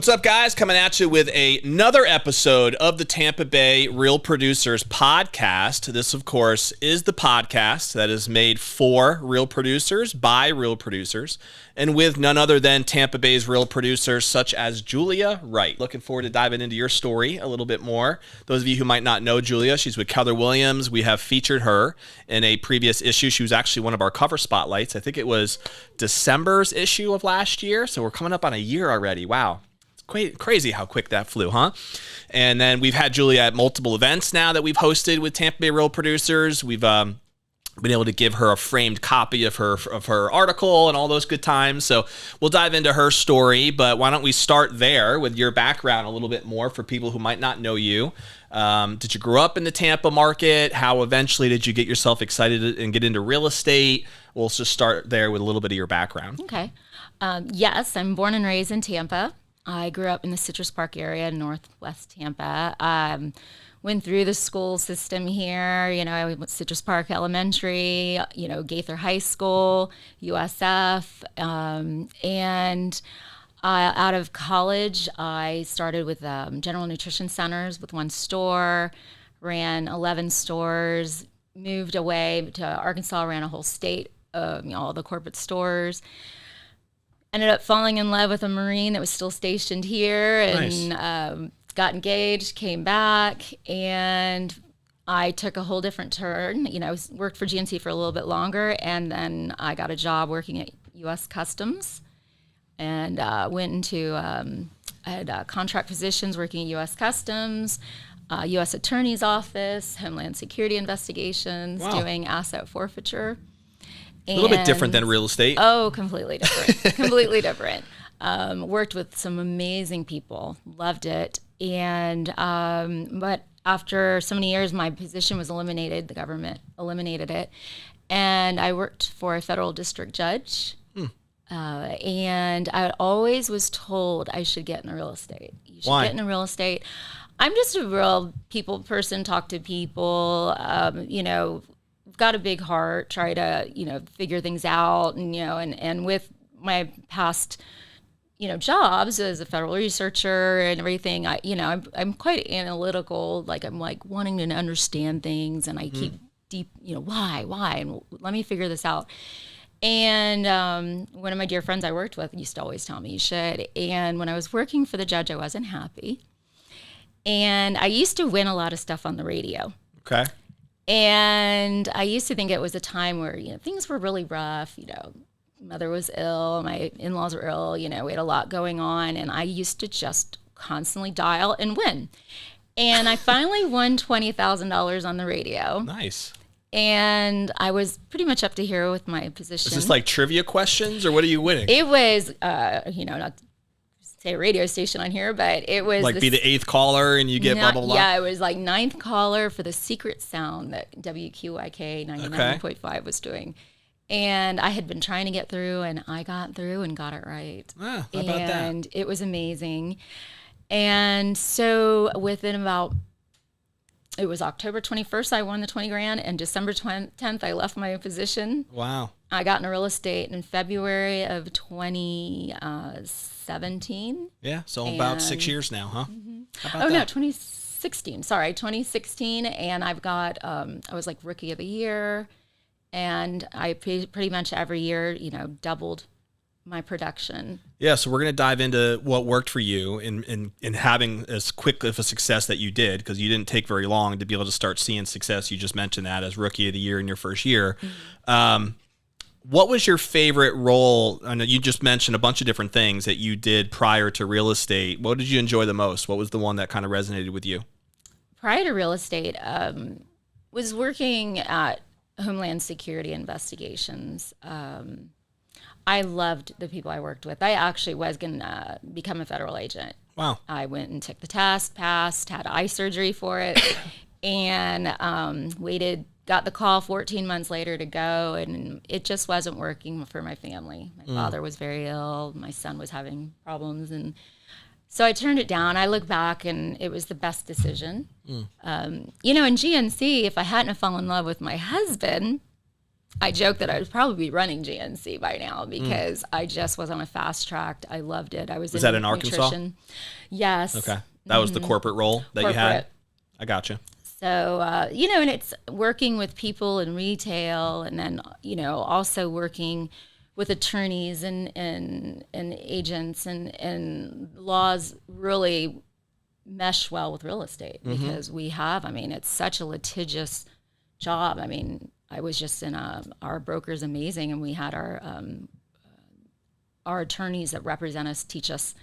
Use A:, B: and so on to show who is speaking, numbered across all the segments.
A: What's up, guys? Coming at you with another episode of the Tampa Bay Real Producers podcast. This, of course, is the podcast that is made for real producers by real producers and with none other than Tampa Bay's real producers such as Julia Wright. Looking forward to diving into your story a little bit more. Those of you who might not know Julia, she's with Keller Williams. We have featured her in a previous issue. She was actually one of our cover spotlights. I think it was December's issue of last year. So we're coming up on a year already. Wow. Crazy how quick that flew, huh? And then we've had Julia at multiple events now that we've hosted with Tampa Bay Real Producers. We've been able to give her a framed copy of her article and all those good times. So we'll dive into her story, but why don't we start there with your background a little bit more for people who might not know you. Did you grow up in the Tampa market? How eventually did you get yourself excited and get into real estate? We'll just start there with a little bit of your background.
B: Okay. Yes, I'm born and raised in Tampa. I grew up in the Citrus Park area, northwest Tampa. Went through the school system here. I went to Citrus Park Elementary, Gaither High School, USF. And out of college, I started with General Nutrition Centers with one store, ran 11 stores, moved away to Arkansas, ran a whole state, all the corporate stores. Ended up falling in love with a Marine that was still stationed here and nice. Got engaged, came back, and I took a whole different turn. Worked for GNC for a little bit longer, and then I got a job working at U.S. Customs and went into, I had contract positions working at U.S. Customs, U.S. Attorney's Office, Homeland Security investigations, doing asset forfeiture.
A: A little bit different than real estate.
B: Oh, completely different. Completely different. Worked with some amazing people. Loved it. And but after so many years, my position was eliminated. The government eliminated it. And I worked for a federal district judge. And I always was told I should get into real estate. You should
A: Why?
B: Get into real estate. I'm just a real people person, talk to people, got a big heart, try to, figure things out. And with my past, jobs as a federal researcher and everything, I'm quite analytical. I'm wanting to understand things, and I keep deep, why, and let me figure this out. And one of my dear friends I worked with used to always tell me you should. And when I was working for the judge, I wasn't happy. And I used to win a lot of stuff on the radio.
A: Okay.
B: And I used to think it was a time where, things were really rough. Mother was ill, my in-laws were ill, we had a lot going on. And I used to just constantly dial and win. And I finally won $20,000 on the radio.
A: Nice.
B: And I was pretty much up to here with my position.
A: Is this like trivia questions, or what are you winning?
B: It was, not to say a radio station on here, but it was
A: be the eighth caller and you get blah, blah, blah?
B: Yeah, it was like ninth caller for the secret sound that WQIK 99.5 was doing. And I had been trying to get through, and I got through and got it right.
A: How about that?
B: And it was amazing. And so it was October 21st, I won the 20 grand, and December 10th, I left my position.
A: Wow.
B: I got into real estate in February of 2017.
A: Yeah, so about 6 years now, huh?
B: Mm-hmm.
A: How about that?
B: 2016. Sorry, 2016. And I've got, I was like Rookie of the Year. And I pretty much every year, doubled my production.
A: Yeah, so we're going to dive into what worked for you in having as quick of a success that you did, because you didn't take very long to be able to start seeing success. You just mentioned that as Rookie of the Year in your first year. Mm-hmm. What was your favorite role? I know you just mentioned a bunch of different things that you did prior to real estate. What did you enjoy the most? What was the one that kind of resonated with you?
B: Prior to real estate, was working at Homeland Security investigations. I loved the people I worked with. I actually was going to become a federal agent.
A: Wow.
B: I went and took the test, passed, had eye surgery for it, and got the call 14 months later to go, and it just wasn't working for my family. My father was very ill. My son was having problems, and so I turned it down. I look back, and it was the best decision. In GNC, if I hadn't fallen in love with my husband, I joke that I would probably be running GNC by now because I just was on a fast track. I loved it. I was
A: that in Arkansas?
B: Yes.
A: Okay. That was the corporate role that you had? I gotcha.
B: So, and it's working with people in retail and then, also working with attorneys and agents and laws really mesh well with real estate because it's such a litigious job. I mean, I was just in our broker's amazing, and we had our attorneys that represent us teach us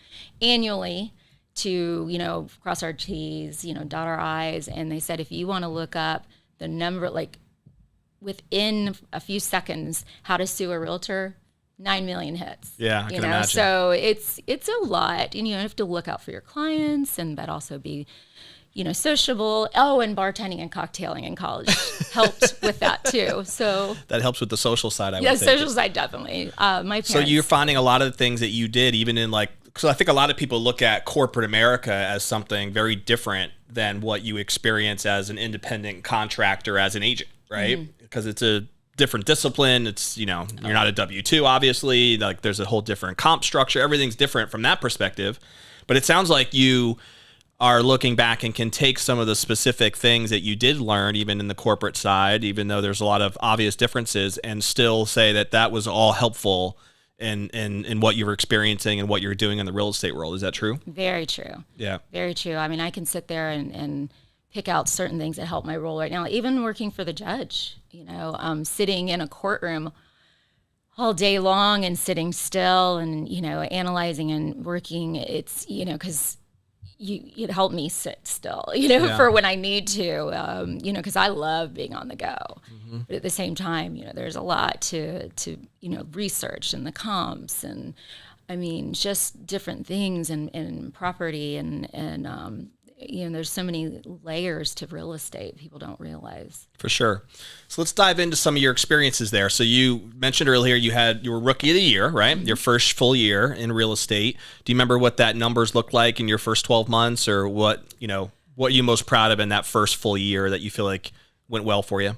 B: annually to, cross our T's, dot our I's. And they said, if you want to look up the number, like within a few seconds, how to sue a realtor, 9 million hits.
A: Yeah, I can imagine.
B: So it's a lot. And you have to look out for your clients but also be, sociable. Oh, and bartending and cocktailing in college helped with that too. So
A: that helps with the social side, I would think.
B: Yeah, social side, definitely. My parents.
A: So you're finding a lot of the things that you did, even in so I think a lot of people look at corporate America as something very different than what you experience as an independent contractor, as an agent, right? Because it's a different discipline. It's, you're not a W-2, obviously. Like there's a whole different comp structure. Everything's different from that perspective. But it sounds like you are looking back and can take some of the specific things that you did learn, even in the corporate side, even though there's a lot of obvious differences, and still say that that was all helpful in what you were experiencing and what you're doing in the real estate world. Is that true?
B: Very true.
A: Yeah.
B: Very true. I mean, I can sit there and pick out certain things that help my role right now, even working for the judge, sitting in a courtroom all day long and sitting still and, analyzing and working. It's, because it helped me sit still, for when I need to, because I love being on the go. But at the same time, there's a lot to research and the comps and, just different things and property and there's so many layers to real estate people don't realize.
A: For sure. So let's dive into some of your experiences there. So you mentioned earlier you were Rookie of the Year, right? Your first full year in real estate. Do you remember what that numbers looked like in your first 12 months, or what are you most proud of in that first full year that you feel like went well for you?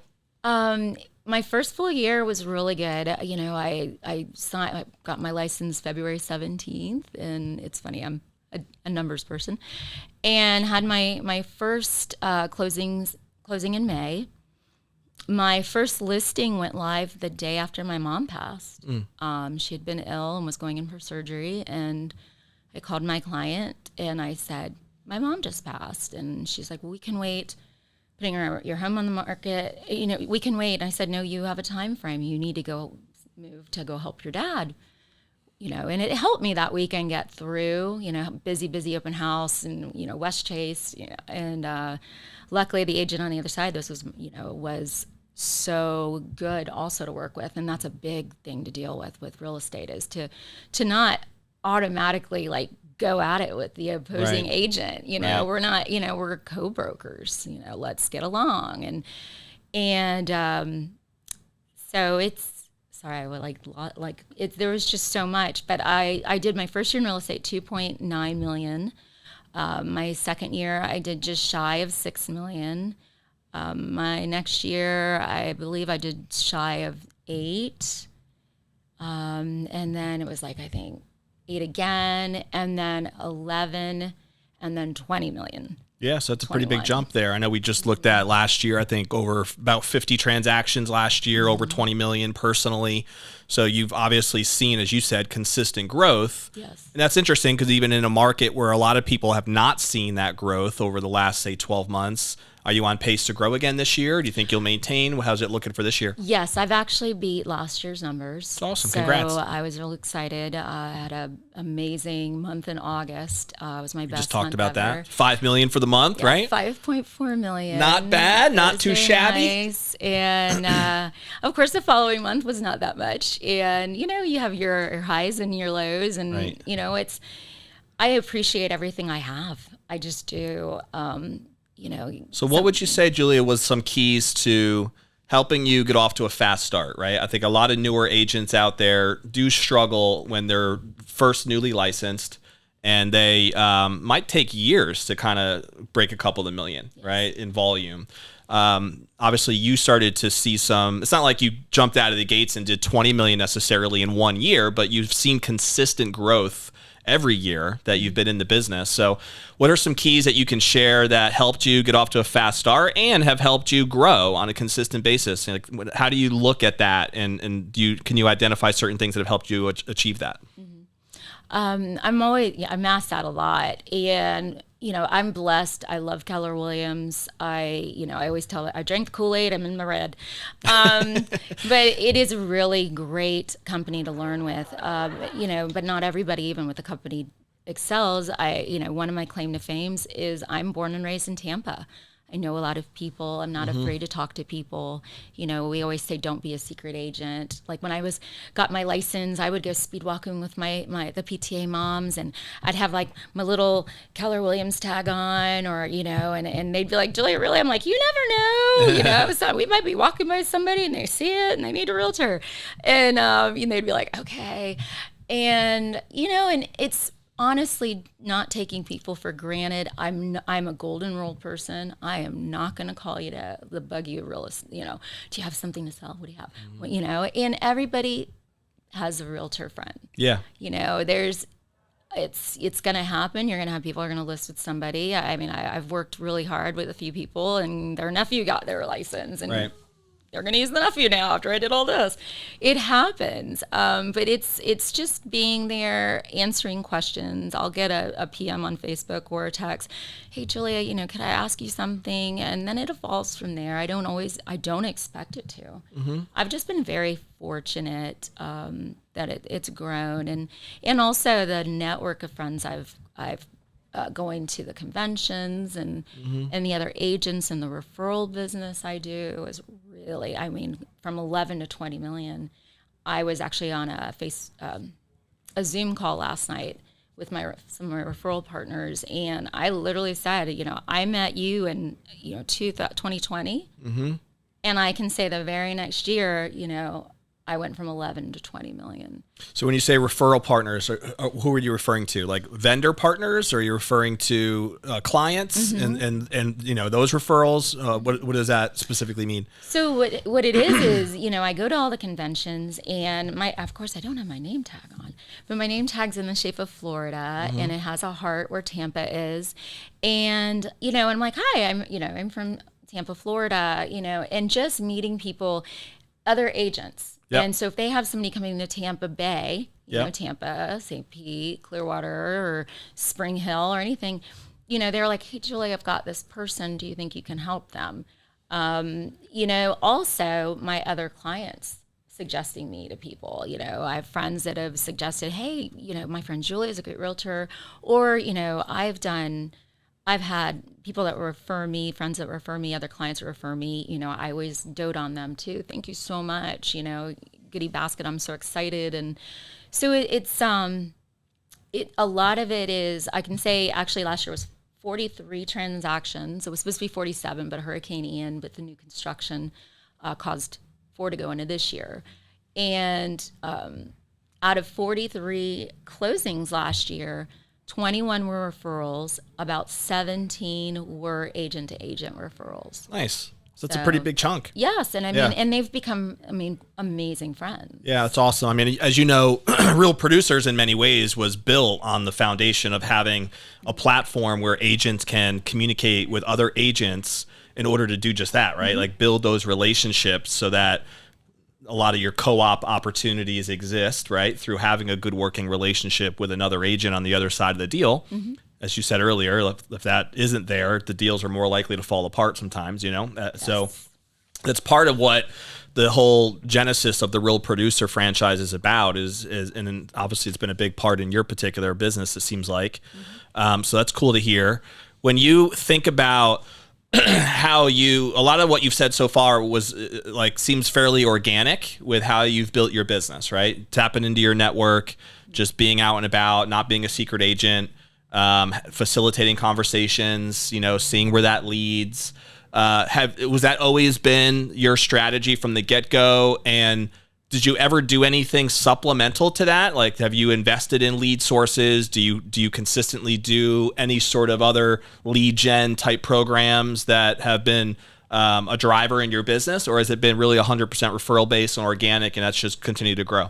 B: My first full year was really good. I got my license February 17th, and it's funny, I'm a numbers person, and had my first closing in May. My first listing went live the day after my mom passed. She had been ill and was going in for surgery, and I called my client and I said, my mom just passed. And she's like, well, we can wait, putting your home on the market, we can wait. And I said, no, you have a time frame. You need to go move to go help your dad. And it helped me that weekend get through, busy open house and, West Chase, and luckily the agent on the other side, this was so good also to work with. And that's a big thing to deal with real estate, is to not automatically go at it with the opposing agent. We're not, we're co-brokers, let's get along. So it's, sorry, there was just so much, but I did my first year in real estate, 2.9 million. My second year, I did just shy of 6 million. My next year, I believe I did shy of 8. And then it was I think 8 again, and then 11, and then 20 million.
A: Yeah, so that's a pretty big jump there. I know we just looked at last year, I think over about 50 transactions last year, over 20 million personally. So you've obviously seen, as you said, consistent growth.
B: Yes. And
A: that's interesting because even in a market where a lot of people have not seen that growth over the last, say, 12 months, are you on pace to grow again this year? Do you think you'll maintain? How's it looking for this year?
B: Yes, I've actually beat last year's numbers.
A: That's awesome. Congrats.
B: So I was real excited. I had an amazing month in August. It was my best month ever.
A: Just talked about that. 5 million for the month, right?
B: 5.4 million.
A: Not bad. Not too shabby.
B: Nice. And of course, the following month was not that much. And, you have your highs and your lows. And, I appreciate everything I have. I just do.
A: So what would you say, Julia, was some keys to helping you get off to a fast start, right? I think a lot of newer agents out there do struggle when they're first newly licensed and they might take years to kind of break a couple of million, right, in volume. Obviously, you started to see some. It's not like you jumped out of the gates and did 20 million necessarily in 1 year, but you've seen consistent growth every year that you've been in the business. So what are some keys that you can share that helped you get off to a fast start and have helped you grow on a consistent basis? Like, how do you look at that, and can you identify certain things that have helped you achieve that?
B: I'm asked that a lot, and I'm blessed. I love Keller Williams. I always tell it, I drank the Kool-Aid, I'm in the red. But it is a really great company to learn with, but not everybody, even with the company, excels. One of my claim to fames is I'm born and raised in Tampa. I know a lot of people. I'm not afraid to talk to people. We always say don't be a secret agent. Like when I got my license, I would go speed walking with the PTA moms, and I'd have like my little Keller Williams tag on, or and they'd be like, Julia, really? I'm like, you never know. So we might be walking by somebody and they see it and they need a realtor, and they'd be like, okay, and and it's honestly not taking people for granted. I'm a golden rule person. I am not going to call you to bug you real estate. Do you have something to sell? What do you have? Well, and everybody has a realtor friend.
A: Yeah.
B: It's going to happen. You're going to have people who are going to list with somebody. I mean, I've worked really hard with a few people, and their nephew got their license, and
A: right.
B: They're going to use the nephew now after I did all this. It happens. But it's just being there, answering questions. I'll get a PM on Facebook or a text. Hey, Julia, could I ask you something? And then it evolves from there. I don't expect it to. Mm-hmm. I've just been very fortunate that it's grown. And also the network of friends I've going to the conventions and the other agents and the referral business I do is really, from 11 to 20 million. I was actually on a Zoom call last night with some of my referral partners, and I literally said, I met you in 2020, and I can say the very next year, I went from 11 to 20 million.
A: So when you say referral partners, who are you referring to? Like vendor partners, or are you referring to clients and those referrals? What does that specifically mean?
B: So what it is, I go to all the conventions, and of course I don't have my name tag on, but my name tag's in the shape of Florida, and it has a heart where Tampa is. And, I'm like, hi, I'm from Tampa, Florida, and just meeting people, other agents. Yep. And so if they have somebody coming to Tampa Bay, Tampa, St. Pete, Clearwater, or Spring Hill, or anything, they're like, hey, Julie, I've got this person. Do you think you can help them? Also my other clients suggesting me to people. I have friends that have suggested, hey, my friend Julie is a great realtor, or, I've had people that refer me, friends that refer me, other clients that refer me. I always dote on them too. Thank you so much. Goodie basket. I'm so excited. And so it's a lot of it is, I can say actually last year was 43 transactions. It was supposed to be 47, but Hurricane Ian with the new construction caused 4 to go into this year. And out of 43 closings last year, 21 were referrals, about 17 were agent-to-agent referrals.
A: Nice. So that's a pretty big chunk.
B: Yes, and and they've become, amazing friends.
A: Yeah, that's awesome. As you know, Real Producers in many ways was built on the foundation of having a platform where agents can communicate with other agents in order to do just that, right? Like build those relationships so that a lot of your co-op opportunities exist, right? Through having a good working relationship with another agent on the other side of the deal. As you said earlier, if that isn't there, the deals are more likely to fall apart sometimes, Yes. So that's part of what the whole genesis of the Real Producer franchise is about and obviously it's been a big part in your particular business, it seems like. So that's cool to hear. When you think about how a lot of what you've said so far was seems fairly organic with how you've built your business, right? Tapping into your network, just being out and about, not being a secret agent, facilitating conversations, seeing where that leads. Was that always been your strategy from the get-go? And Did you ever do anything supplemental to that? Like, have you invested in lead sources? Do you consistently do any sort of other lead gen type programs that have been a driver in your business, or has it been really 100% referral based and organic, and that's just continued to grow?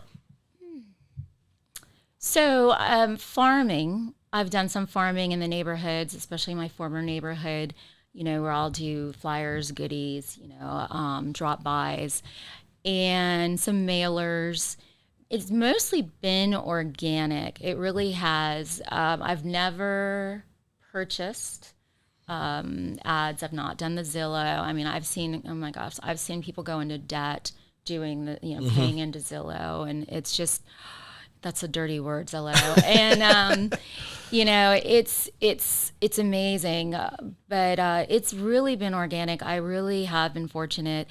B: So farming, I've done some farming in the neighborhoods, especially my former neighborhood, where I'll do flyers, goodies, drop bys, and some mailers. It's mostly been organic. It really has. I've never purchased ads. I've not done the Zillow. I mean, I've seen people go into debt doing the, paying into Zillow, and it's just, that's a dirty word, Zillow. And, it's amazing, but it's really been organic. I really have been fortunate.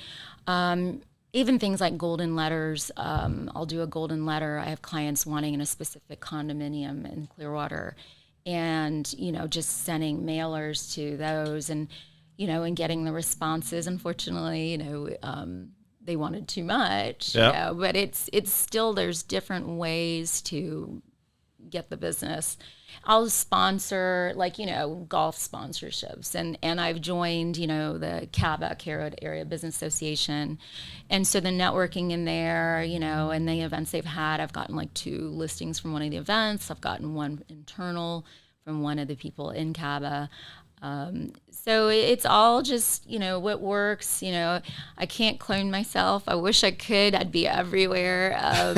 B: Even things like golden letters, I'll do a golden letter. I have clients wanting in a specific condominium in Clearwater, and, just sending mailers to those and, and getting the responses. Unfortunately, they wanted too much, but it's still, there's different ways to get the business. I'll sponsor golf sponsorships, and I've joined, the CABA, Carrot Area Business Association. And so the networking in there, and the events they've had, I've gotten 2 listings from one of the events. I've gotten one internal from one of the people in CABA. So it's all just, what works. I can't clone myself. I wish I could. I'd be everywhere.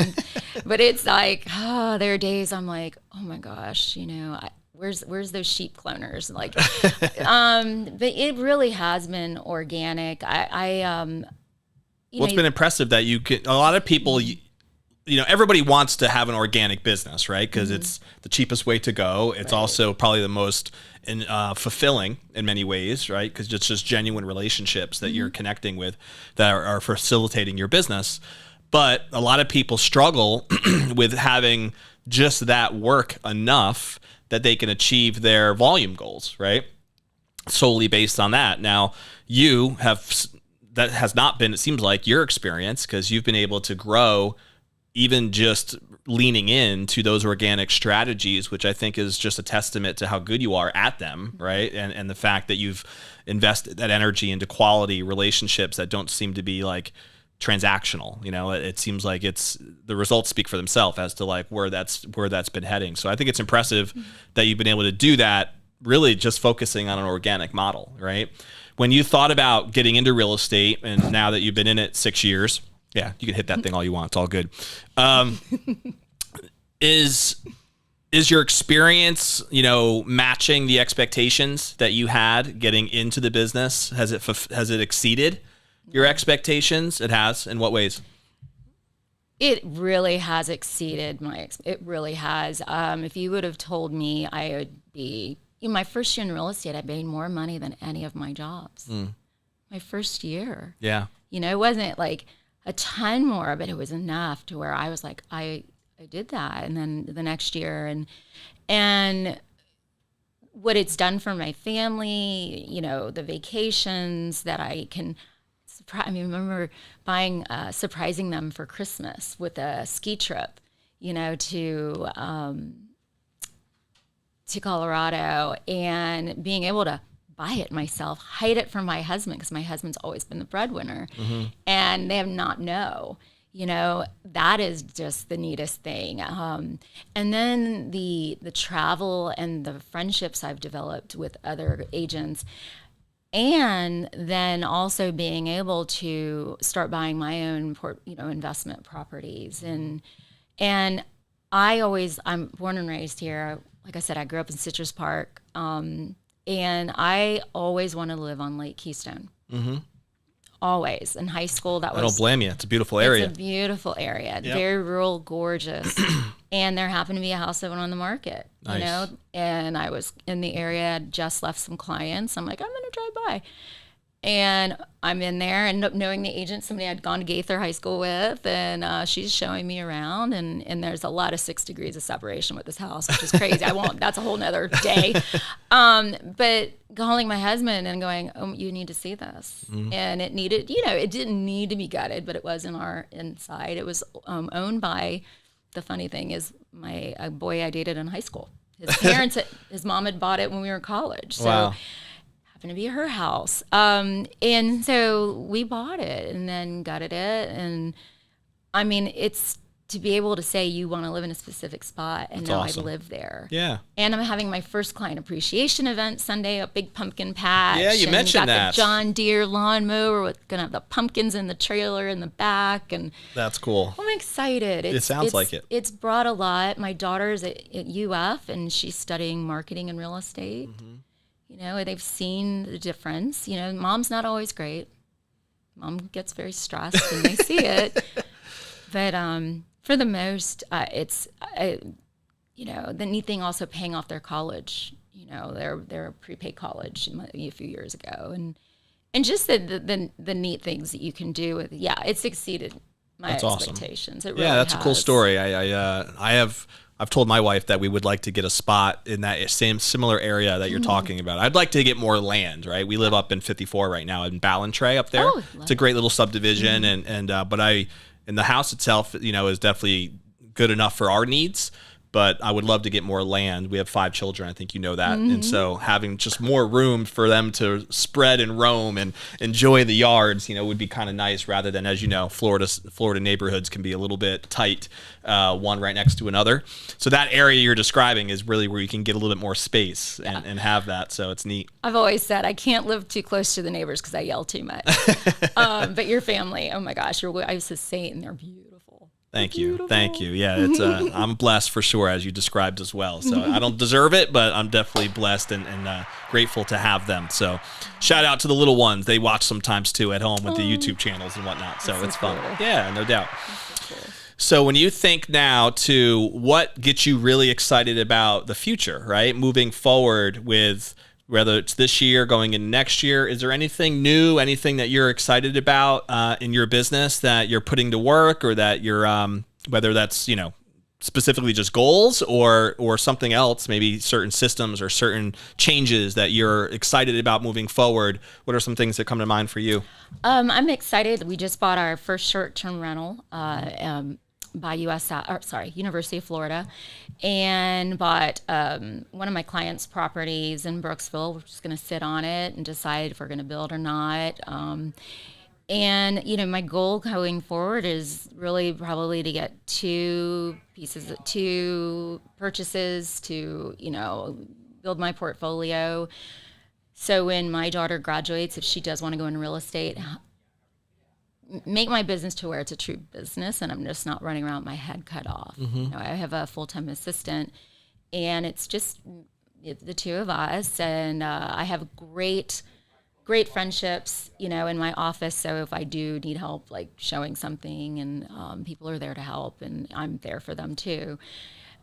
B: But it's there are days I'm like, oh my gosh, where's those sheep cloners? But it really has been organic.
A: What's been impressive that a lot of people, everybody wants to have an organic business, right? Because it's the cheapest way to go. It's also probably the most fulfilling in many ways, right? Because it's just genuine relationships that you're connecting with that are facilitating your business. But a lot of people struggle with having just that work enough that they can achieve their volume goals, right? Solely based on that. Now, that has not been, it seems like, your experience, because you've been able to grow even just leaning into those organic strategies, which I think is just a testament to how good you are at them, right? And the fact that you've invested that energy into quality relationships that don't seem to be transactional. It seems like the results speak for themselves as to where that's been heading. So I think it's impressive that you've been able to do that, really just focusing on an organic model, right? When you thought about getting into real estate, and now that you've been in it 6 years, yeah, you can hit that thing all you want. It's all good. Is your experience, matching the expectations that you had getting into the business? Has it exceeded your expectations? It has. In what ways?
B: It really has exceeded it really has. If you would have told me I would be, in my first year in real estate, I made more money than any of my jobs. My first year. Yeah. It wasn't a ton more, but it was enough to where I was like, I did that. And then the next year, and what it's done for my family, the vacations that I can surprise. I remember surprising them for Christmas with a ski trip, to Colorado, and being able to buy it myself, hide it from my husband, because my husband's always been the breadwinner, and they have not know. That is just the neatest thing. And then the travel and the friendships I've developed with other agents, and then also being able to start buying my own investment properties, and I'm born and raised here. Like I said, I grew up in Citrus Park. And I always wanted to live on Lake Keystone. Always. In high school, I
A: don't blame you. It's a beautiful area.
B: It's a beautiful area. Yep. Very rural, gorgeous. And there happened to be a house that went on the market, and I was in the area, I'd just left some clients. I'm like, I'm going to drive by. And I'm in there and knowing the agent, somebody I'd gone to Gaither High School with, and she's showing me around, and there's a lot of 6 degrees of separation with this house, which is crazy. That's a whole nother day. But calling my husband and going, oh, you need to see this. And it needed, it didn't need to be gutted, but it was in our inside. It was owned by, the funny thing is, a boy I dated in high school. His parents, his mom had bought it when we were in college. So
A: wow.
B: to be her house. And so we bought it and then gutted it. And I mean, it's to be able to say you want to live in a specific spot, and
A: That's
B: now
A: awesome.
B: I live there.
A: Yeah.
B: And I'm having my first client appreciation event Sunday, a big pumpkin patch.
A: Yeah, you mentioned
B: got
A: that.
B: The John Deere lawnmower with gonna have the pumpkins in the trailer in the back, and
A: That's cool.
B: I'm excited.
A: It sounds like it.
B: It's brought a lot. My daughter's at UF, and she's studying marketing and real estate. They've seen the difference. Mom's not always great. Mom gets very stressed, and they see it. But for the most, the neat thing also paying off their college. Their prepaid college a few years ago, and just the neat things that you can do with. Yeah, it's exceeded my
A: That's
B: expectations.
A: Awesome.
B: It really
A: That's
B: has.
A: a cool story. I've told my wife that we would like to get a spot in that similar area that you're talking about. I'd like to get more land, right? We live up in 54 right now in Ballantrae up there.
B: Oh,
A: it's a great little subdivision, and the house itself, is definitely good enough for our needs. But I would love to get more land. We have 5 children. I think you know that. And so having just more room for them to spread and roam and enjoy the yards, would be kind of nice, rather than, as you know, Florida neighborhoods can be a little bit tight, one right next to another. So that area you're describing is really where you can get a little bit more space and have that. So it's neat.
B: I've always said I can't live too close to the neighbors because I yell too much. But your family, oh my gosh, I used to say it, and they're beautiful.
A: Thank you. Yeah, it's I'm blessed for sure, as you described as well. So I don't deserve it, but I'm definitely blessed and grateful to have them. So shout out to the little ones. They watch sometimes too at home with the YouTube channels and whatnot. So it's fun.
B: Cool.
A: Yeah, no doubt. So when you think now to what gets you really excited about the future, right? Moving forward with whether it's this year, going into next year, is there anything new, anything that you're excited about in your business that you're putting to work, or that you're, whether that's, specifically just goals or something else, maybe certain systems or certain changes that you're excited about moving forward? What are some things that come to mind for you?
B: I'm excited. We just bought our first short-term rental by University of Florida, and bought one of my clients' properties in Brooksville. We're just going to sit on it and decide if we're going to build or not. And my goal going forward is really probably to get 2 purchases to build my portfolio. So when my daughter graduates, if she does want to go in real estate, make my business to where it's a true business, and I'm just not running around with my head cut off. I have a full-time assistant, and it's just the 2 of us, and I have great friendships, in my office. So if I do need help, like showing something, and people are there to help, and I'm there for them too.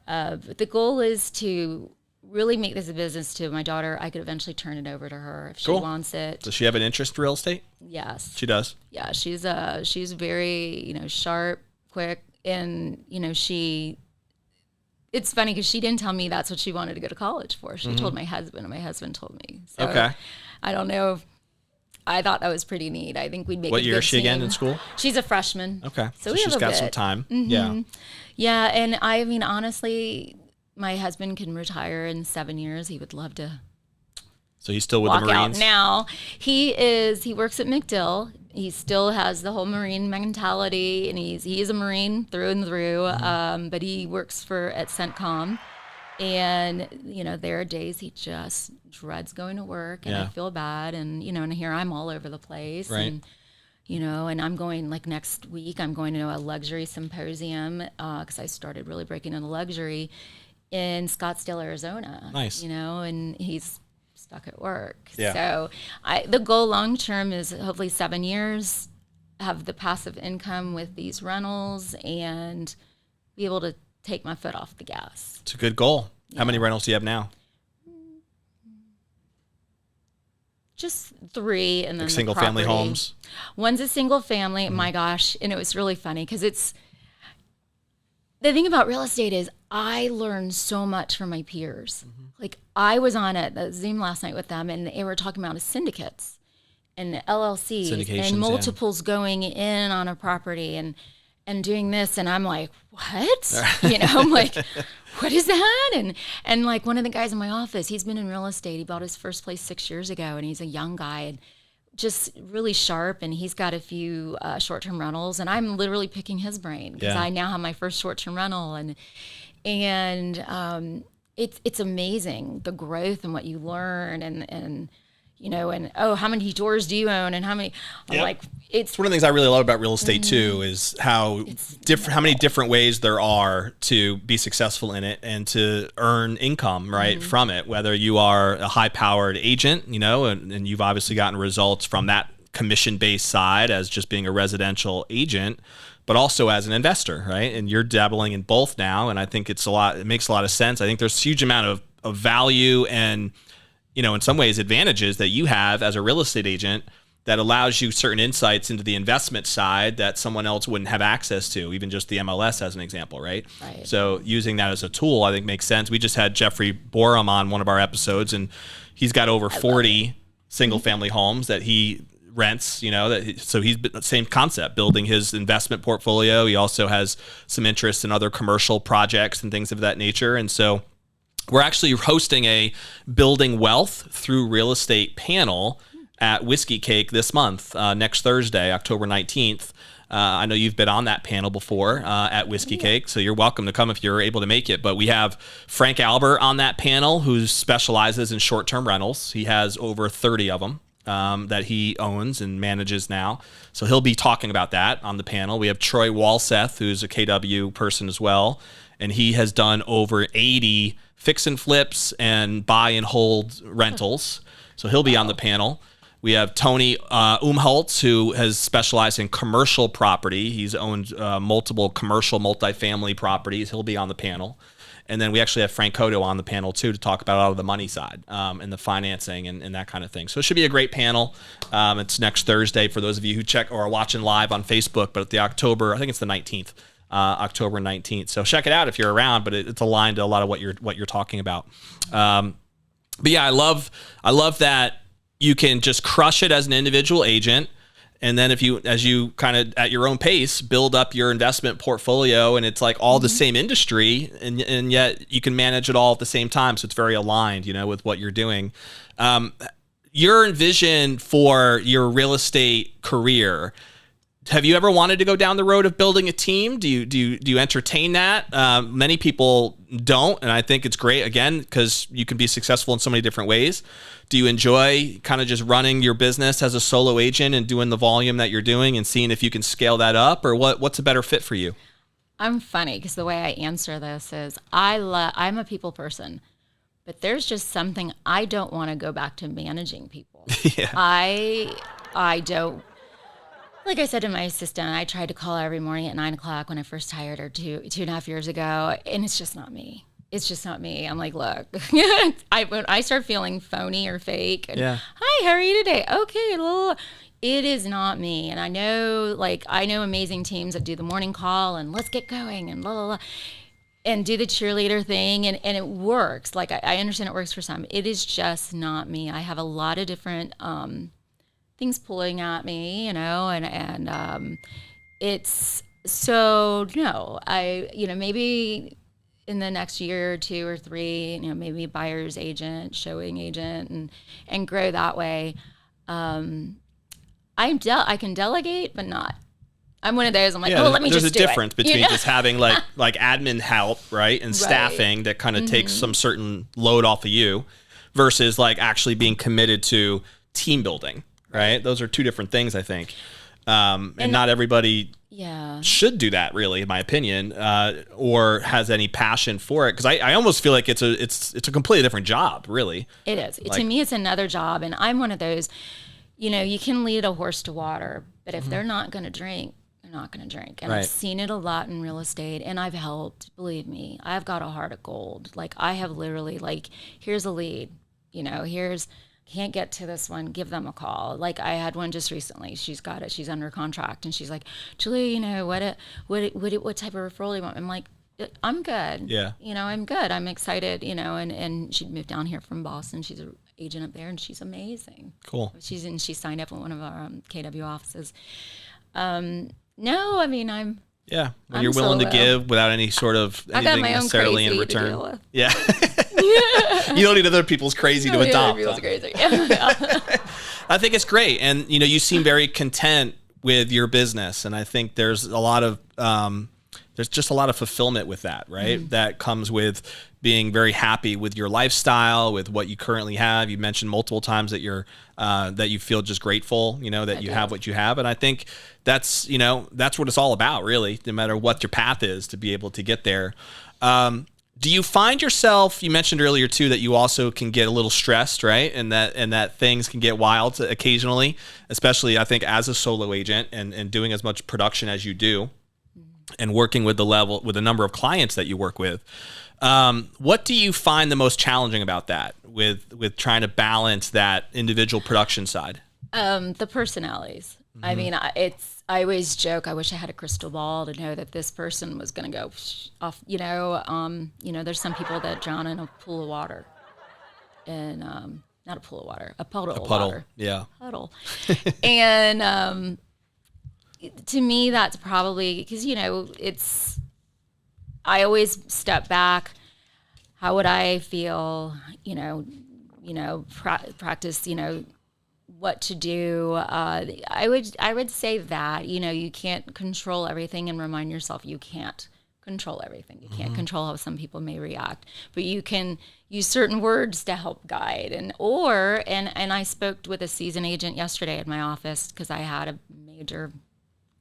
B: But the goal is to really make this a business to my daughter. I could eventually turn it over to her if she wants it.
A: Does she have an interest in real estate?
B: Yes.
A: She does?
B: Yeah, she's very, sharp, quick, and, it's funny because she didn't tell me that's what she wanted to go to college for. She told my husband, and my husband told me. So
A: okay.
B: I don't know if I thought that was pretty neat. I think we'd make
A: What
B: a
A: year
B: good
A: is she again
B: team.
A: in school?
B: She's a freshman.
A: Okay.
B: So we
A: she's
B: have a
A: got
B: bit.
A: some time.
B: Mm-hmm.
A: Yeah.
B: Yeah, and I mean, honestly, my husband can retire in 7 years. He would love to
A: So he's still with
B: walk
A: the Marines?
B: out now. He works at MacDill. He still has the whole Marine mentality, and he is a Marine through and through. But he works at CENTCOM. And, there are days he just dreads going to work, and I feel bad. And, and here I'm all over the place.
A: Right.
B: And, and I'm going, like next week, I'm going to a luxury symposium because I started really breaking into luxury in Scottsdale, Arizona.
A: Nice.
B: And he's stuck at work.
A: Yeah.
B: So the goal long term is hopefully 7 years, have the passive income with these rentals, and be able to take my foot off the gas.
A: It's a good goal. How many rentals do you have now?
B: Just 3, and then
A: Like
B: the
A: single family
B: property.
A: homes.
B: One's a single family. My gosh, and it was really funny because it's the thing about real estate is I learned so much from my peers. Like I was on a Zoom last night with them, and they were talking about syndicates and LLCs
A: Syndications,
B: and multiples going in on a property and doing this, and I'm like, what? I'm like, what is that? And like one of the guys in my office, he's been in real estate. He bought his first place 6 years ago, and he's a young guy and just really sharp. And he's got a few short-term rentals, and I'm literally picking his brain because I now have my first short-term rental, and it's amazing the growth and what you learn and how many doors do you own and how many like it's
A: one of the things I really love about real estate too is how many different ways there are to be successful in it and to earn income from it, whether you are a high powered agent, and you've obviously gotten results from that commission based side as just being a residential agent, but also as an investor, right? And you're dabbling in both now. And I think it makes a lot of sense. I think there's a huge amount of value and, in some ways advantages that you have as a real estate agent that allows you certain insights into the investment side that someone else wouldn't have access to, even just the MLS as an example, right? So using that as a tool, I think makes sense. We just had Jeffrey Borum on one of our episodes, and he's got over 40 single family homes that he rents, so he's the same concept, building his investment portfolio. He also has some interest in other commercial projects and things of that nature. And so we're actually hosting a Building Wealth Through Real Estate panel at Whiskey Cake this month, next Thursday, October 19th. I know you've been on that panel before at Whiskey Cake, so you're welcome to come if you're able to make it. But we have Frank Albert on that panel, who specializes in short-term rentals. He has over 30 of them that he owns and manages now. So he'll be talking about that on the panel. We have Troy Walseth, who's a KW person as well, and he has done over 80 fix and flips and buy and hold rentals. So he'll be on the panel. We have Tony Umholtz, who has specialized in commercial property. He's owned multiple commercial multifamily properties. He'll be on the panel. And then we actually have Frank Cotto on the panel too to talk about all of the money side and the financing and that kind of thing. So it should be a great panel. It's next Thursday for those of you who check or are watching live on Facebook, but I think it's the 19th. October 19th. So check it out if you're around, but it's aligned to a lot of what you're talking about. But yeah, I love that you can just crush it as an individual agent. And then as you kind of at your own pace, build up your investment portfolio, and it's like all the same industry, and yet you can manage it all at the same time. So it's very aligned, with what you're doing. Your vision for your real estate career, have you ever wanted to go down the road of building a team? Do you entertain that? Many people don't, and I think it's great, again, because you can be successful in so many different ways. Do you enjoy kind of just running your business as a solo agent and doing the volume that you're doing and seeing if you can scale that up, or what's a better fit for you?
B: I'm funny because the way I answer this is I'm a people person, but there's just something I don't want to go back to managing people.
A: Yeah.
B: I don't. Like I said to my assistant, I tried to call her every morning at 9 o'clock when I first hired her 2.5 years ago, and it's just not me. It's just not me. I'm like, look, when I start feeling phony or fake, and, hi, how are you today? Okay, it is not me. And I know amazing teams that do the morning call and let's get going and blah, blah, blah, and do the cheerleader thing, and it works. Like I understand it works for some. It is just not me. I have a lot of different things pulling at me, and it's so no. Maybe in the next year or 2 or 3, maybe buyer's agent, showing agent, and grow that way. I can delegate, but not. I'm one of those. I'm like, let me just do it.
A: There's a difference between just having like admin help, right, and staffing that kind of takes some certain load off of you, versus like actually being committed to team building, right? Those are two different things, I think. And not everybody should do that, really, in my opinion, or has any passion for it. Because I almost feel like it's a completely different job, really. It is.
B: To me, it's another job, and I'm one of those. You can lead a horse to water, but if they're not going to drink, they're not going to drink. And I've seen it a lot in real estate, and I've helped. Believe me, I've got a heart of gold. Like I have literally, here's a lead. Here's can't get to this one, give them a call. Like I had one just recently. She's got it. She's under contract, and she's like, Julia, you know, what type of referral do you want? I'm like, I'm good.
A: Yeah.
B: You know, I'm good. I'm excited. You know, and she'd moved down here from Boston. She's an agent up there, and she's amazing.
A: Cool.
B: She signed up in one of our KW offices. No, I mean when
A: you're willing to give without any sort of anything necessarily in return.
B: To deal with.
A: Yeah. You don't need other people's crazy to adopt.
B: Other people's crazy.
A: I think it's great, and you know, you seem very content with your business, and I think there's a lot of fulfillment with that, right? Mm-hmm. That comes with being very happy with your lifestyle, with what you currently have. You mentioned multiple times that that you feel just grateful, you know, that you have what you have. And I think that's what it's all about, really, no matter what your path is, to be able to get there. Do you find yourself, you mentioned earlier too, that you also can get a little stressed, right? And that things can get wild occasionally, especially I think as a solo agent and doing as much production as you do and working with the number of clients that you work with. What do you find the most challenging about that with trying to balance that individual production side?
B: The personalities. Mm-hmm. I mean, I always joke, I wish I had a crystal ball to know that this person was going to go off, you know, there's some people that drown in a pool of water and, not a pool of water, a puddle of water.
A: Yeah.
B: Puddle. And, to me, that's probably because, you know, I always step back. How would I feel, practice, what to do. I would say that, you can't control everything, and remind yourself you can't control everything. You can't control how some people may react, but you can use certain words to help guide. And I spoke with a seasoned agent yesterday at my office because I had a major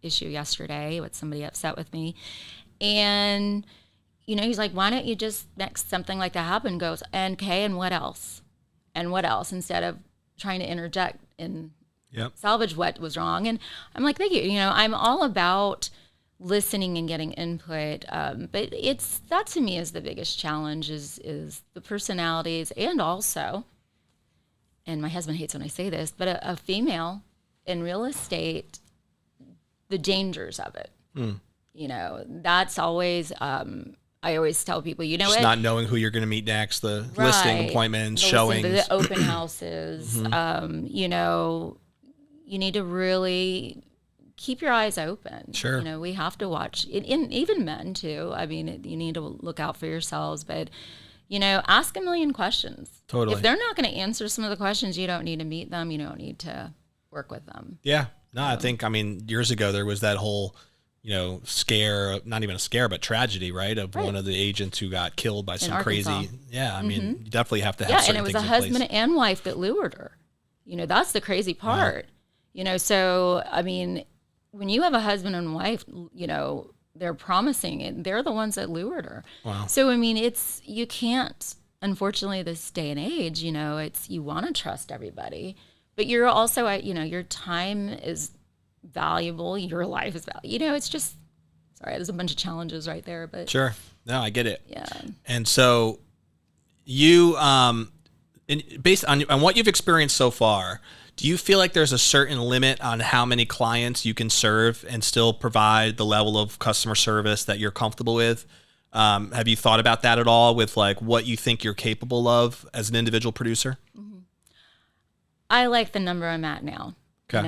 B: issue yesterday with somebody upset with me. And, he's like, why don't you just, next something like that happen, goes, okay, and what else? And what else? Instead of trying to interject and salvage what was wrong. And I'm like, thank you. I'm all about listening and getting input. But that to me is the biggest challenge is the personalities, and also, and my husband hates when I say this, but a female in real estate, the dangers of it. That's always, I always tell people,
A: just not knowing who you're going to meet next, the listing appointments, showings, the
B: open houses. You need to really keep your eyes open.
A: Sure.
B: We have to watch, even men too. I mean, you need to look out for yourselves, but ask a million questions.
A: Totally.
B: If they're not going to answer some of the questions, you don't need to meet them. You don't need to work with them.
A: Yeah. No, I think, years ago there was that whole, scare, not even a scare, but tragedy, right? Of one of the agents who got killed by some crazy. Yeah. You definitely have to have certain things in place.
B: And it was a husband and wife that lured her. That's the crazy part. So, when you have a husband and wife, they're promising it. They're the ones that lured her.
A: Wow.
B: So, you can't, unfortunately, this day and age, you want to trust everybody, but you're also, your time is valuable. Your life is valuable. It's just, sorry, there's a bunch of challenges right there, but.
A: Sure. No, I get it.
B: Yeah.
A: And so you, based on what you've experienced so far, do you feel like there's a certain limit on how many clients you can serve and still provide the level of customer service that you're comfortable with? Have you thought about that at all with like what you think you're capable of as an individual producer?
B: Mm-hmm. I like the number I'm at now.
A: Okay.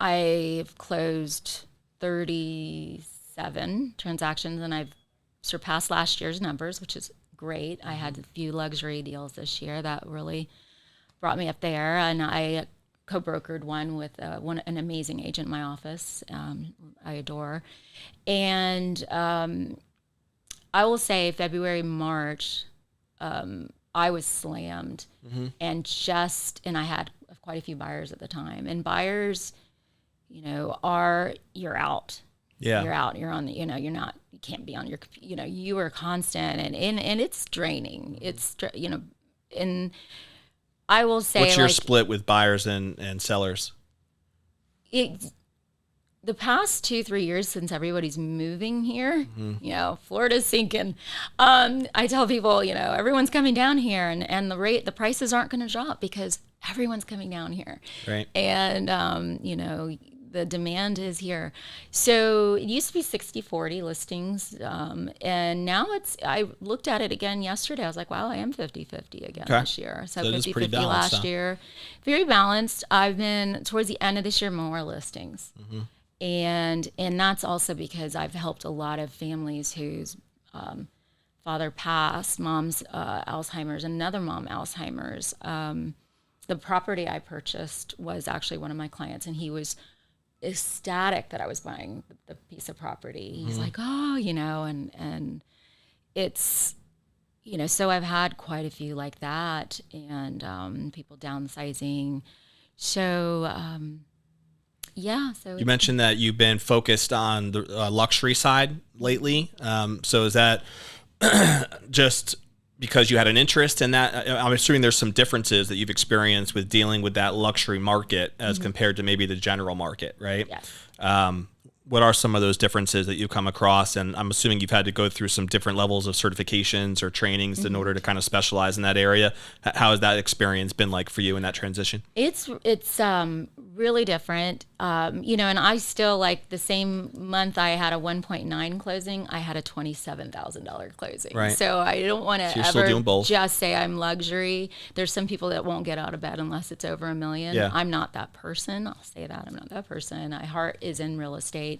B: I've closed 37 transactions, and I've surpassed last year's numbers, which is great. I had a few luxury deals this year that really brought me up there, and I co-brokered one with an amazing agent in my office. I adore. And I will say February, March, I was slammed, and I had quite a few buyers at the time. And buyers, you're out.
A: Yeah.
B: You're out. You're on the, you can't be on your, you are constant, and it's draining. It's, and I will say,
A: what's your split with buyers and sellers?
B: the past 2-3 years since everybody's moving here, Florida's sinking. I tell people, everyone's coming down here, and the prices aren't going to drop because everyone's coming down here.
A: Right.
B: And, the demand is here. So it used to be 60-40 listings. And now I looked at it again yesterday. I was like, wow, I am 50-50 again this year. So 50-50 last year. Very balanced. I've been, towards the end of this year, more listings. Mm-hmm. And that's also because I've helped a lot of families whose father passed, mom's Alzheimer's, another mom Alzheimer's. The property I purchased was actually one of my clients, and he was ecstatic that I was buying the piece of property. He's like, oh, and it's, so I've had quite a few like that, and people downsizing. So, So
A: you mentioned that you've been focused on the luxury side lately. So is that just because you had an interest in that? I'm assuming there's some differences that you've experienced with dealing with that luxury market as compared to maybe the general market, right?
B: Yes.
A: What are some of those differences that you've come across? And I'm assuming you've had to go through some different levels of certifications or trainings in order to kind of specialize in that area. How has that experience been like for you in that transition?
B: It's really different. And I still, like, the same month I had a 1.9 closing, I had a $27,000 closing.
A: Right.
B: So I don't want to ever just say I'm luxury. There's some people that won't get out of bed unless it's over $1 million.
A: Yeah.
B: I'm not that person. I'll say that. I'm not that person. My heart is in real estate.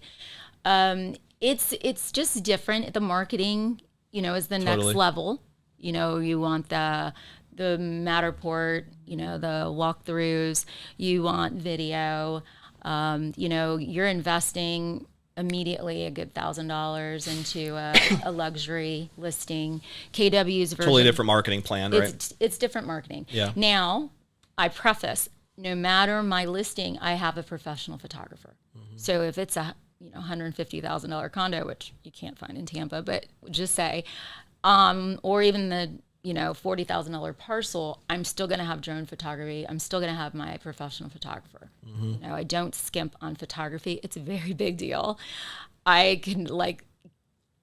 B: It's just different. The marketing, is the next level. You want the Matterport, the walkthroughs, you want video, you're investing immediately a good $1,000 into a luxury listing. KW's version.
A: Totally different marketing plan, right?
B: It's different marketing.
A: Yeah.
B: Now, I preface, no matter my listing, I have a professional photographer. Mm-hmm. So if it's a $150,000 condo, which you can't find in Tampa, but just say, or even the $40,000 parcel, I'm still going to have drone photography. I'm still going to have my professional photographer. Mm-hmm. I don't skimp on photography. It's a very big deal.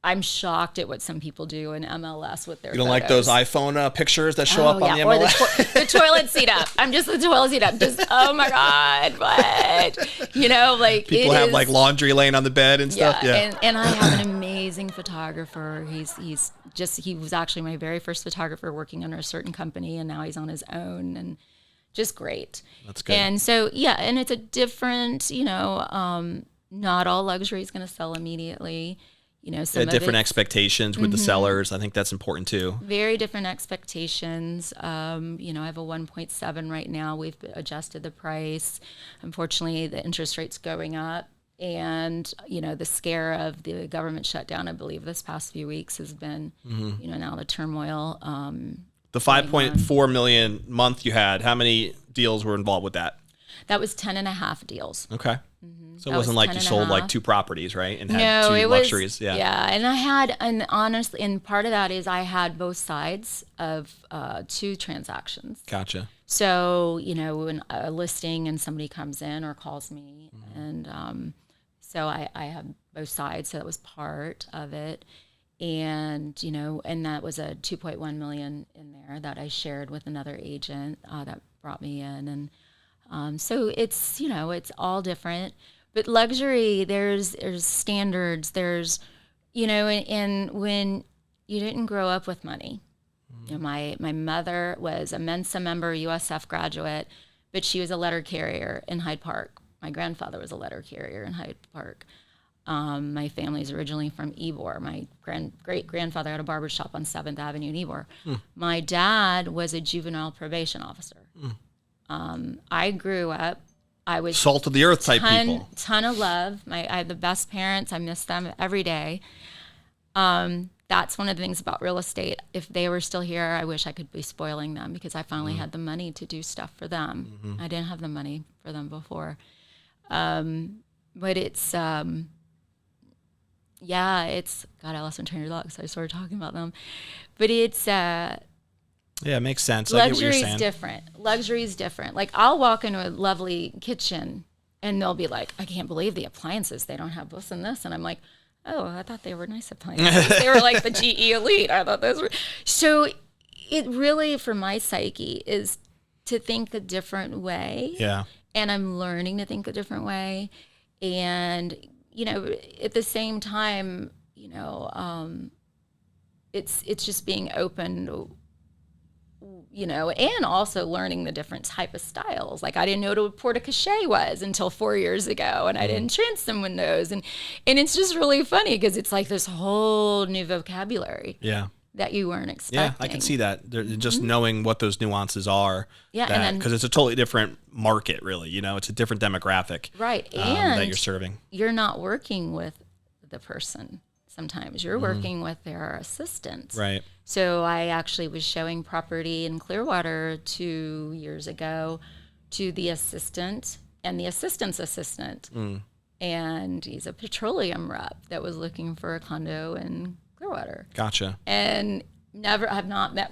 B: I'm shocked at what some people do in MLS with their
A: You don't
B: photos.
A: like those iPhone pictures that show up on the MLS?
B: Or the toilet seat up. I'm just the toilet seat up. Just, oh my God, what?
A: People have like laundry laying on the bed and stuff. Yeah.
B: And I have an amazing photographer. He was actually my very first photographer working under a certain company, and now he's on his own, and just great.
A: That's good.
B: And so, and it's a different, not all luxury is going to sell immediately. Some
A: different expectations with the sellers. I think that's important too.
B: Very different expectations. I have a 1.7 right now. We've adjusted the price. Unfortunately, the interest rate's going up. And, the scare of the government shutdown, I believe, this past few weeks has been, now the turmoil.
A: The 5.4 million month you had, how many deals were involved with that?
B: That was 10.5 deals.
A: Okay. Mm-hmm. So it wasn't like you sold like 2 properties, right? And had 2 luxuries.
B: Yeah. And honestly, and part of that is I had both sides of 2 transactions.
A: Gotcha.
B: So, when a listing and somebody comes in or calls me, and so I have both sides. So that was part of it. And, and that was a 2.1 million in there that I shared with another agent that brought me in. And so it's, it's all different. But luxury, there's standards, there's, and when you didn't grow up with money. My mother was a Mensa member, USF graduate, but she was a letter carrier in Hyde Park. My grandfather was a letter carrier in Hyde Park. My family's originally from Ybor. My great-grandfather had a barber shop on 7th Avenue in Ybor. My dad was a juvenile probation officer. I grew up, I was
A: salt of the earth type people.
B: Ton of love. I had the best parents. I miss them every day. That's one of the things about real estate. If they were still here, I wish I could be spoiling them because I finally had the money to do stuff for them. Mm-hmm. I didn't have the money for them before. But it's, God, I lost my train of thought, so I started talking about them. But it's,
A: yeah, it makes sense.
B: Luxury is different. Luxury is different. Like, I'll walk into a lovely kitchen And they'll be like, I can't believe the appliances. They don't have this and this. And I'm like, oh, I thought they were nice appliances. They were like the GE Elite. I thought those were. So it really, for my psyche, is to think a different way.
A: Yeah.
B: And I'm learning to think a different way. And, at the same time, it's just being open, and also learning the different type of styles. Like I didn't know what a porte-cochere was until 4 years ago, and I didn't transom windows. And it's just really funny because it's like this whole new vocabulary.
A: Yeah.
B: That you weren't expecting.
A: Yeah, I can see that. Just knowing what those nuances are.
B: Yeah,
A: because it's a totally different market, really. It's a different demographic.
B: Right, and
A: that you're serving.
B: You're not working with the person. Sometimes you're working with their assistant.
A: Right.
B: So I actually was showing property in Clearwater 2 years ago to the assistant and the assistant's assistant, and he's a petroleum rep that was looking for a condo in Clearwater.
A: Gotcha.
B: And have not met,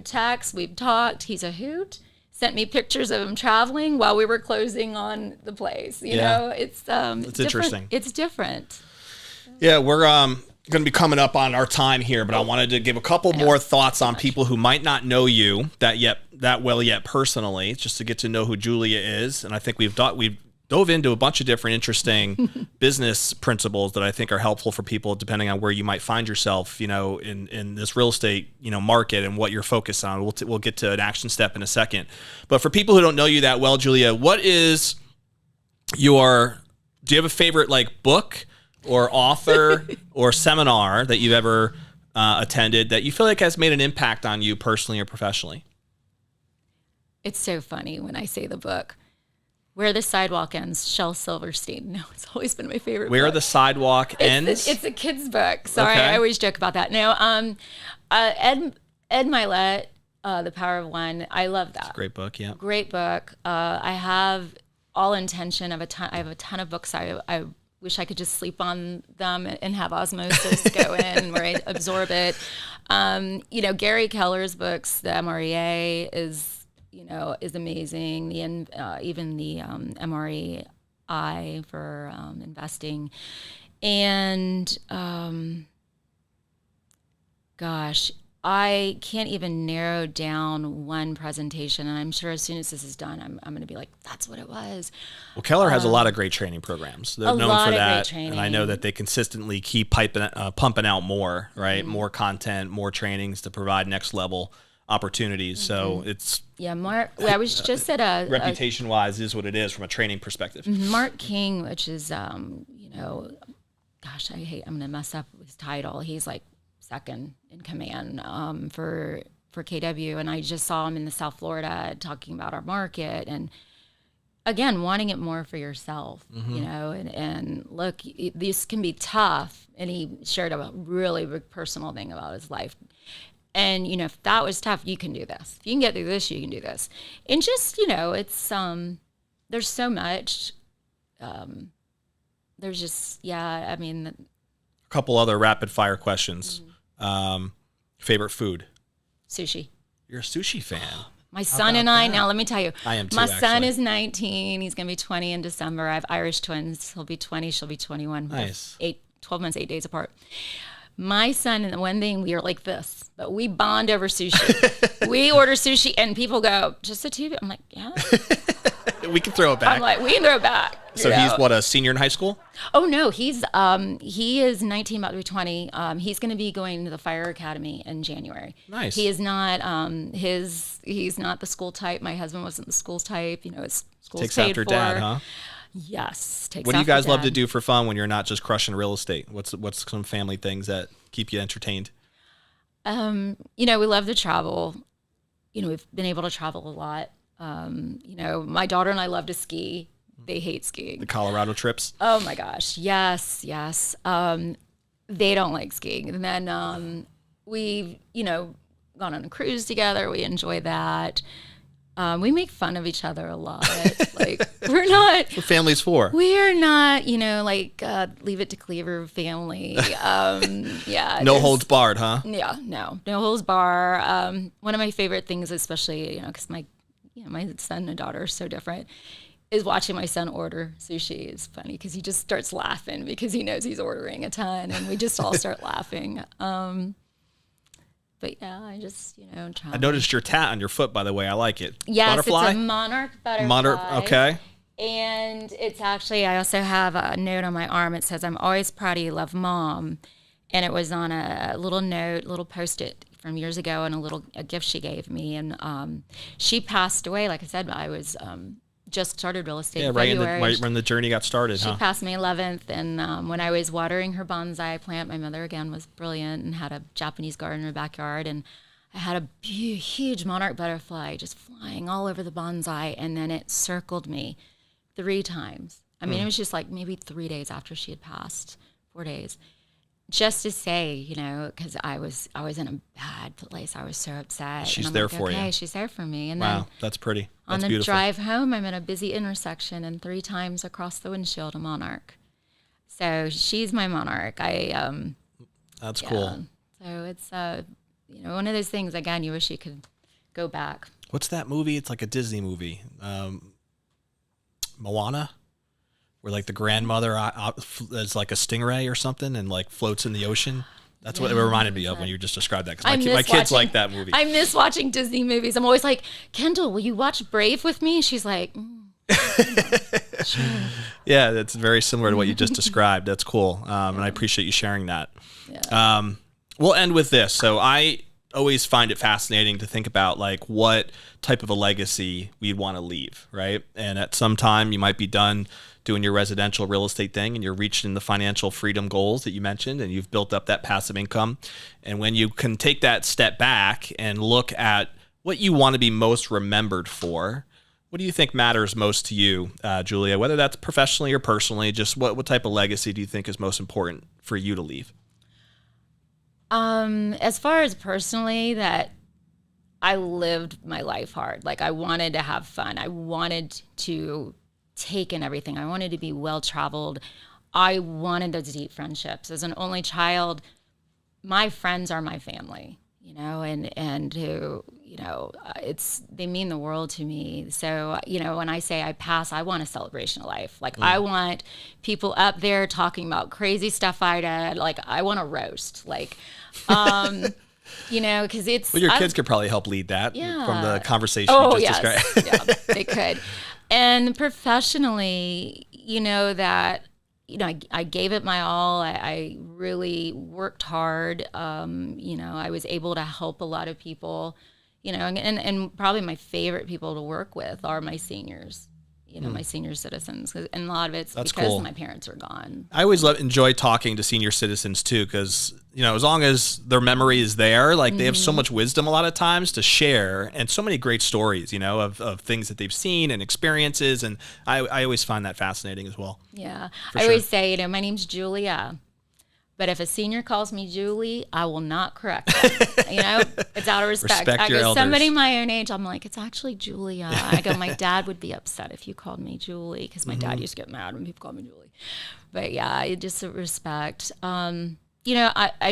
B: text, we've talked, he's a hoot, sent me pictures of him traveling while we were closing on the place. It's
A: interesting.
B: It's different.
A: Yeah, we're going to be coming up on our time here, but I wanted to give a couple more thoughts on people who might not know you that well yet personally, just to get to know who Julia is. And I think we've dove into a bunch of different interesting business principles that I think are helpful for people depending on where you might find yourself, in this real estate, market and what you're focused on. We'll get to an action step in a second. But for people who don't know you that well, Julia, do you have a favorite book or author or seminar that you've ever attended that you feel like has made an impact on you personally or professionally?
B: It's so funny when I say the book. Where the Sidewalk Ends, Shel Silverstein. No, it's always been my favorite
A: Where
B: book.
A: the Sidewalk Ends?
B: It's a kid's book. Sorry,
A: Okay.
B: I always joke about that. No, Ed Milet, The Power of One. I love that.
A: It's a great book, yeah.
B: Great book. I have all intention of I have a ton of books. I wish I could just sleep on them and have osmosis go in where I absorb it. Gary Keller's books, the MREA is amazing. Even the MREI for investing. And gosh, I can't even narrow down one presentation. And I'm sure as soon as this is done, I'm going to be like, that's what it was.
A: Well, Keller has a lot of great training programs. They're known
B: lot
A: for
B: of
A: that.
B: great training.
A: And I know that they consistently keep pumping out more, right? More content, more trainings to provide next level opportunities. So it's
B: Mark. I was just at a
A: reputation wise is what it is from a training perspective.
B: Mark King, which is gosh, I'm going to mess up his title. He's like second in command for KW, and I just saw him in the South Florida talking about our market and again wanting it more for yourself, and look, this can be tough. And he shared a really big personal thing about his life. And, if that was tough, you can do this. If you can get through this, you can do this. And just, it's, there's so much, there's just,
A: a couple other rapid fire questions. Favorite food?
B: Sushi.
A: You're a sushi fan.
B: My son and I, now let me tell you.
A: I am too,
B: My son
A: actually.
B: is 19. He's going to be 20 in December. I have Irish twins. He'll be 20. She'll be 21.
A: Nice.
B: 12 months, 8 days apart. My son, and the one thing, we are like this, but we bond over sushi. We order sushi, and people go, just a two? I'm like, yeah.
A: We can throw it back.
B: I'm like, we can throw it back.
A: So he's what, a senior in high school?
B: Oh no, he is 19, about to be 20. He's going to be going to the fire academy in January.
A: Nice.
B: He is not he's not the school type. My husband wasn't the school type. It's school's
A: Takes
B: paid
A: after
B: for.
A: dad, huh?
B: Yes.
A: What do you guys love to do for fun when you're not just crushing real estate? What's some family things that keep you entertained?
B: We love to travel. We've been able to travel a lot. My daughter and I love to ski. They hate skiing.
A: The Colorado trips?
B: Oh my gosh. Yes. They don't like skiing. And then we've, gone on a cruise together. We enjoy that. We make fun of each other a lot. Like we're not.
A: That's what family's for.
B: We are not, Leave It to Cleaver family. Yeah.
A: No holds barred, huh?
B: Yeah, no holds bar. One of my favorite things, especially, because my son and daughter are so different, is watching my son order sushi. It's funny because he just starts laughing because he knows he's ordering a ton, and we just all start laughing. But yeah, I just, try.
A: I noticed your tat on your foot, by the way. I like it.
B: Yes,
A: Butterfly?
B: It's a monarch butterfly.
A: Okay.
B: And it's actually, I also have a note on my arm. It says, "I'm always proud of you, love, Mom." And it was on a little note, little Post-it from years ago, and a gift she gave me. And she passed away. Like I said, I was just started real estate in February.
A: Right when the journey got started.
B: She passed May 11th, and when I was watering her bonsai plant, my mother again was brilliant and had a Japanese garden in her backyard, and I had a huge monarch butterfly just flying all over the bonsai, and then it circled me 3 times. I mean, it was just like maybe 3 days after she had passed, 4 days. Just to say, because I was in a bad place. I was so upset.
A: She's there for you.
B: She's there for me. And
A: wow,
B: then
A: that's pretty. That's
B: on the
A: beautiful.
B: drive home, I'm in a busy intersection, and 3 times across the windshield, a monarch. So she's my monarch.
A: That's cool.
B: So it's one of those things. Again, you wish you could go back.
A: What's that movie? It's like a Disney movie. Moana, where like the grandmother is like a stingray or something and like floats in the ocean. That's what it reminded me of when you just described that. Because my kids like that movie.
B: I miss watching Disney movies. I'm always like, "Kendall, will you watch Brave with me?" She's like, sure.
A: Yeah, that's very similar to what you just described. That's cool. And I appreciate you sharing that.
B: Yeah.
A: We'll end with this. So I always find it fascinating to think about like what type of a legacy we'd want to leave, right? And at some time you might be done doing your residential real estate thing and you're reaching the financial freedom goals that you mentioned and you've built up that passive income. And when you can take that step back and look at what you want to be most remembered for, what do you think matters most to you, Julia, whether that's professionally or personally? Just what type of legacy do you think is most important for you to leave?
B: As far as personally, that I lived my life hard. Like I wanted to have fun. I wanted to take in everything. I wanted to be well-traveled. I wanted those deep friendships. As an only child, my friends are my family, and who, they mean the world to me. So, when I say I pass, I want a celebration of life. Like I want people up there talking about crazy stuff I did. Like I want to roast. Like, because it's...
A: Well, your kids could probably help lead that from the conversation you just described.
B: Yeah, they could. And professionally, that, I gave it my all. I really worked hard. I was able to help a lot of people, and probably my favorite people to work with are my seniors. My senior citizens, and a lot of it's because
A: cool.
B: My parents are gone.
A: I always enjoy talking to senior citizens too, because as long as their memory is there, like they have so much wisdom a lot of times to share, and so many great stories, of things that they've seen and experiences, and I always find that fascinating as well.
B: Yeah, I always say, my name's Julia. But if a senior calls me Julie, I will not correct them. It's out of respect.
A: Respect your elders.
B: Somebody my own age, I'm like, it's actually Julia. I go, my dad would be upset if you called me Julie, because my dad used to get mad when people called me Julie. But yeah, just respect. I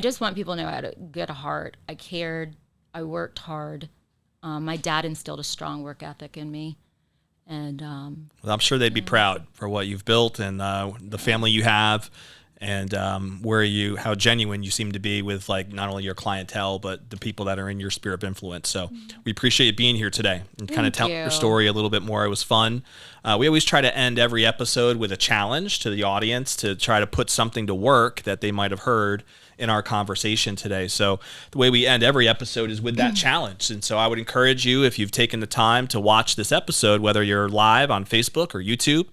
B: just want people to know I had a good heart. I cared. I worked hard. My dad instilled a strong work ethic in me. And
A: well, I'm sure they'd be proud for what you've built and the family you have. And how genuine you seem to be with like not only your clientele, but the people that are in your sphere of influence. So we appreciate you being here today and kind of tell your story a little bit more. It was fun. We always try to end every episode with a challenge to the audience to try to put something to work that they might have heard in our conversation today. So the way we end every episode is with that challenge. And so I would encourage you, if you've taken the time to watch this episode, whether you're live on Facebook or YouTube,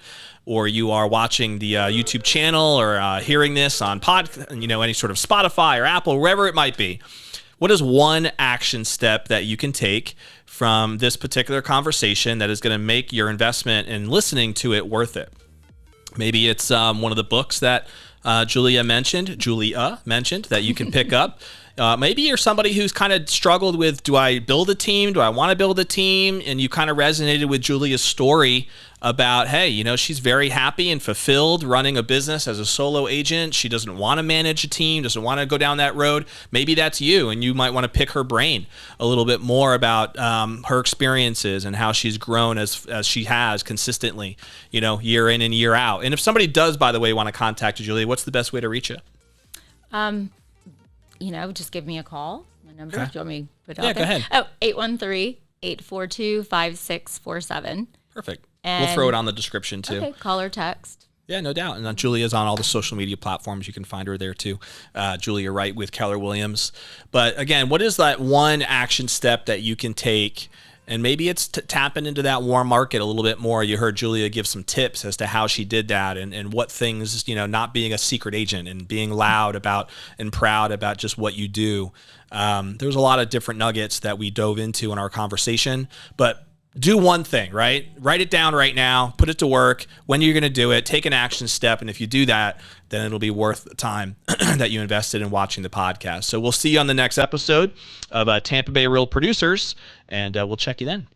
A: or you are watching the YouTube channel or hearing this on any sort of Spotify or Apple, wherever it might be, what is one action step that you can take from this particular conversation that is going to make your investment and listening to it worth it? Maybe it's one of the books that Julia mentioned that you can pick up. Maybe you're somebody who's kind of struggled with, do I build a team? Do I want to build a team? And you kind of resonated with Julia's story about, hey, she's very happy and fulfilled running a business as a solo agent. She doesn't want to manage a team, doesn't want to go down that road. Maybe that's you, and you might want to pick her brain a little bit more about her experiences and how she's grown as she has consistently, year in and year out. And if somebody does, by the way, want to contact you, Julia, what's the best way to reach you?
B: Just give me a call. My number,
A: Okay.
B: do you want me to put it
A: Yeah,
B: out there?
A: go ahead.
B: Oh, 813-842-5647.
A: Perfect.
B: And-
A: We'll throw it on the description too.
B: Okay, call or text.
A: Yeah, no doubt. And Julia's on all the social media platforms. You can find her there too. Julia Wright with Keller Williams. But again, what is that one action step that you can take? And maybe it's tapping into that warm market a little bit more. You heard Julia give some tips as to how she did that and what things, not being a secret agent and being loud about and proud about just what you do. There's a lot of different nuggets that we dove into in our conversation, but do one thing, right? Write it down right now, put it to work, when you're going to do it, take an action step. And if you do that, then it'll be worth the time that you invested in watching the podcast. So we'll see you on the next episode of Tampa Bay Real Producers, and we'll check you then.